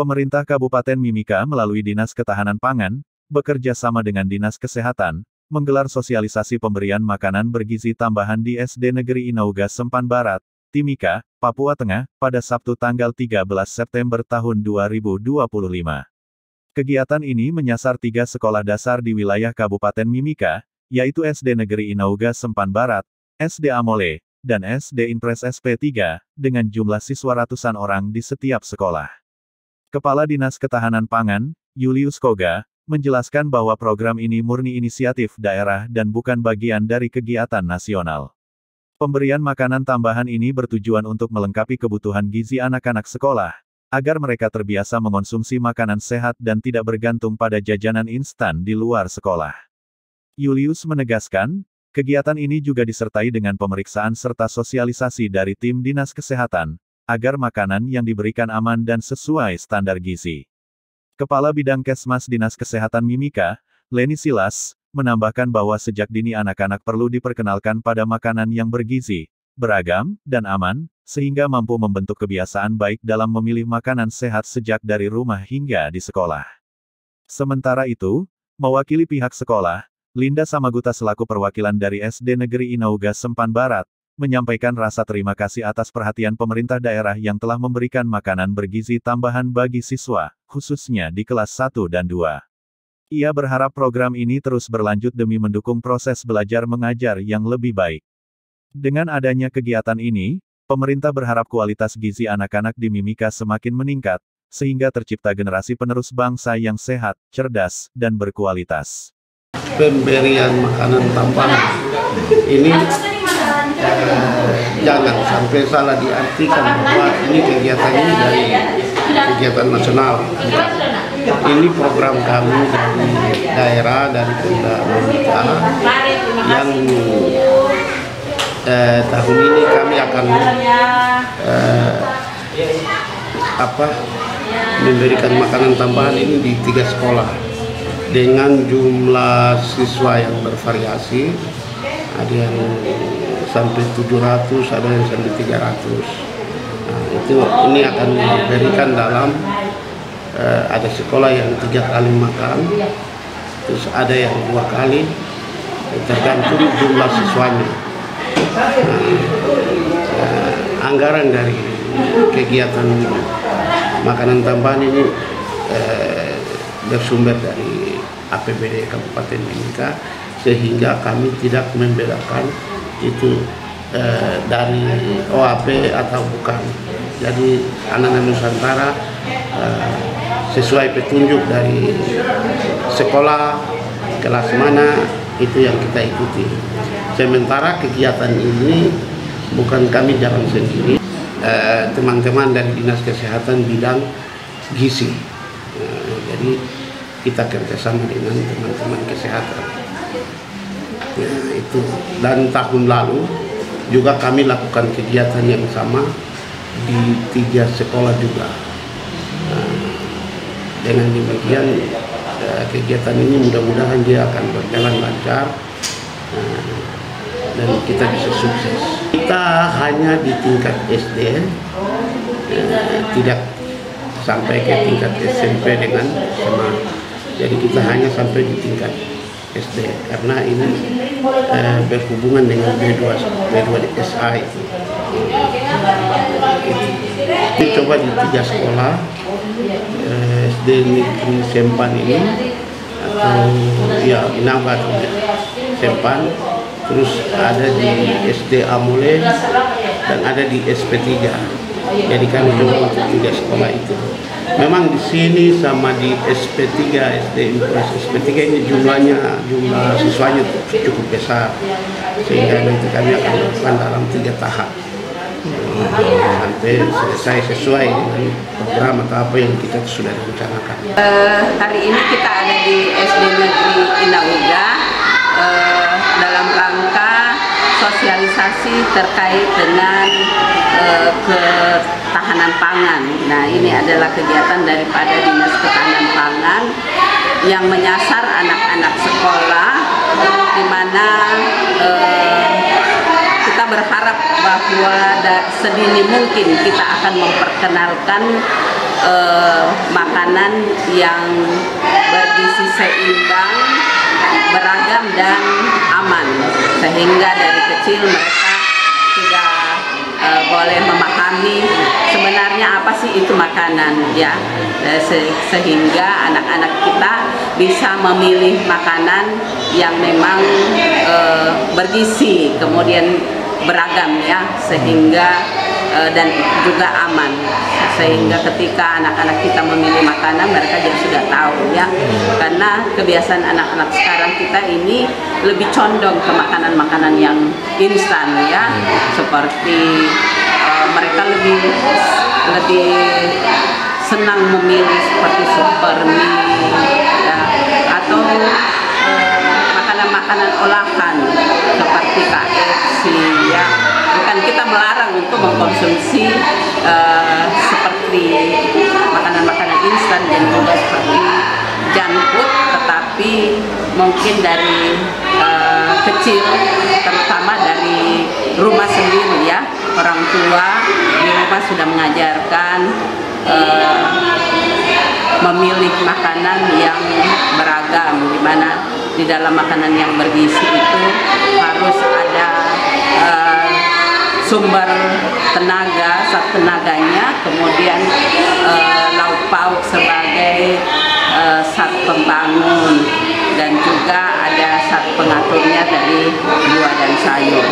Pemerintah Kabupaten Mimika melalui Dinas Ketahanan Pangan, bekerja sama dengan Dinas Kesehatan, menggelar sosialisasi pemberian makanan bergizi tambahan di SD Negeri Inauga Sempan Barat, Timika, Papua Tengah, pada Sabtu tanggal 13 September tahun 2025. Kegiatan ini menyasar 3 sekolah dasar di wilayah Kabupaten Mimika, yaitu SD Negeri Inauga Sempan Barat, SD Amole, dan SD Impres SP3, dengan jumlah siswa ratusan orang di setiap sekolah. Kepala Dinas Ketahanan Pangan, Julius Koga, menjelaskan bahwa program ini murni inisiatif daerah dan bukan bagian dari kegiatan nasional. Pemberian makanan tambahan ini bertujuan untuk melengkapi kebutuhan gizi anak-anak sekolah, agar mereka terbiasa mengonsumsi makanan sehat dan tidak bergantung pada jajanan instan di luar sekolah. Julius menegaskan, kegiatan ini juga disertai dengan pemeriksaan serta sosialisasi dari tim Dinas Kesehatan, agar makanan yang diberikan aman dan sesuai standar gizi. Kepala Bidang Kesmas Dinas Kesehatan Mimika, Leni Silas, menambahkan bahwa sejak dini anak-anak perlu diperkenalkan pada makanan yang bergizi, beragam, dan aman, sehingga mampu membentuk kebiasaan baik dalam memilih makanan sehat sejak dari rumah hingga di sekolah. Sementara itu, mewakili pihak sekolah, Linda Samaguta selaku perwakilan dari SD Negeri Inauga Sempan Barat, menyampaikan rasa terima kasih atas perhatian pemerintah daerah yang telah memberikan makanan bergizi tambahan bagi siswa, khususnya di kelas 1 dan 2. Ia berharap program ini terus berlanjut demi mendukung proses belajar mengajar yang lebih baik. Dengan adanya kegiatan ini, pemerintah berharap kualitas gizi anak-anak di Mimika semakin meningkat, sehingga tercipta generasi penerus bangsa yang sehat, cerdas, dan berkualitas. Pemberian makanan tambahan ini jangan sampai salah diartikan bahwa ini kegiatan ini dari kegiatan nasional. Ini program kami dari daerah, dari Mimika, yang tahun ini kami akan memberikan makanan tambahan ini di 3 sekolah dengan jumlah siswa yang bervariasi, ada yang sampai 700, ada yang sampai 300. Nah, ini akan diberikan dalam ada sekolah yang 3 kali makan, terus ada yang 2 kali, tergantung jumlah siswanya. Anggaran dari kegiatan makanan tambahan ini bersumber dari APBD Kabupaten Mimika, sehingga kami tidak membedakan itu dari OAP atau bukan. Jadi anak-anak Nusantara sesuai petunjuk dari sekolah, kelas mana, itu yang kita ikuti. Sementara kegiatan ini bukan kami jalan sendiri, teman-teman dari Dinas Kesehatan bidang gizi. Jadi kita kerjasama dengan teman-teman kesehatan. Itu. Dan tahun lalu juga kami lakukan kegiatan yang sama di 3 sekolah juga. Dengan demikian kegiatan ini mudah-mudahan dia akan berjalan lancar dan kita bisa sukses. Kita hanya di tingkat SD, tidak sampai ke tingkat SMP dengan SMA. Jadi kita hanya sampai di tingkat SD karena ini berhubungan dengan B2 SA itu. Ini coba di 3 sekolah SD Negeri Sempan ini, atau ya Inauga Sempan, terus ada di SD Amole dan ada di SP3. Jadi kami coba untuk 3 sekolah itu. Memang di sini sama di SP3, SD Impres SP3 ini jumlah siswanya cukup besar, sehingga nanti kami akan lakukan dalam 3 tahap sampai selesai sesuai dengan program atau apa yang kita sudah rencanakan. Hari ini kita ada di SD Negeri Inauga dalam rangka sosialisasi terkait dengan ketahanan pangan. Nah, ini adalah kegiatan daripada Dinas Ketahanan Pangan yang menyasar anak-anak sekolah, di mana kita berharap bahwa sedini mungkin kita akan memperkenalkan makanan yang bergizi seimbang, beragam dan aman, sehingga dari kecil mereka sudah boleh memahami sebenarnya apa sih itu makanan, ya, sehingga anak-anak kita bisa memilih makanan yang memang bergizi, kemudian beragam, ya, sehingga dan juga aman, sehingga ketika anak-anak kita memilih makanan mereka juga sudah tahu, ya, karena kebiasaan anak-anak sekarang kita ini lebih condong ke makanan-makanan yang instan, ya, seperti mereka lebih senang memilih seperti super mie, ya, atau makanan-makanan olahan seperti KFC, ya. Bukan kita melarang untuk mengkonsumsi seperti makanan-makanan instan dan juga seperti junk food, tetapi mungkin dari kecil, terutama dari rumah sendiri, ya, orang tua di rumah sudah mengajarkan memilih makanan yang beragam, di mana di dalam makanan yang bergizi itu harus ada sumber tenaga, zat tenaganya, kemudian lauk pauk sebagai zat pembangun, dan juga ada zat pengaturnya dari buah dan sayur.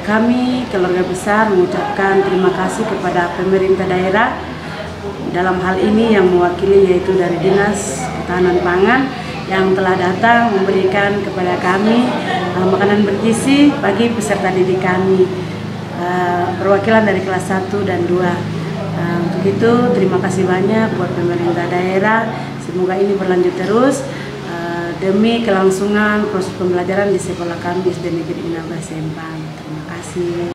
Kami keluarga besar mengucapkan terima kasih kepada pemerintah daerah dalam hal ini yang mewakili, yaitu dari Dinas Ketahanan Pangan, yang telah datang memberikan kepada kami makanan bergizi bagi peserta didik kami, perwakilan dari kelas 1 dan 2. Untuk itu terima kasih banyak buat pemerintah daerah, semoga ini berlanjut terus demi kelangsungan proses pembelajaran di sekolah kami SD Negeri Inauga Sempang. Terima kasih.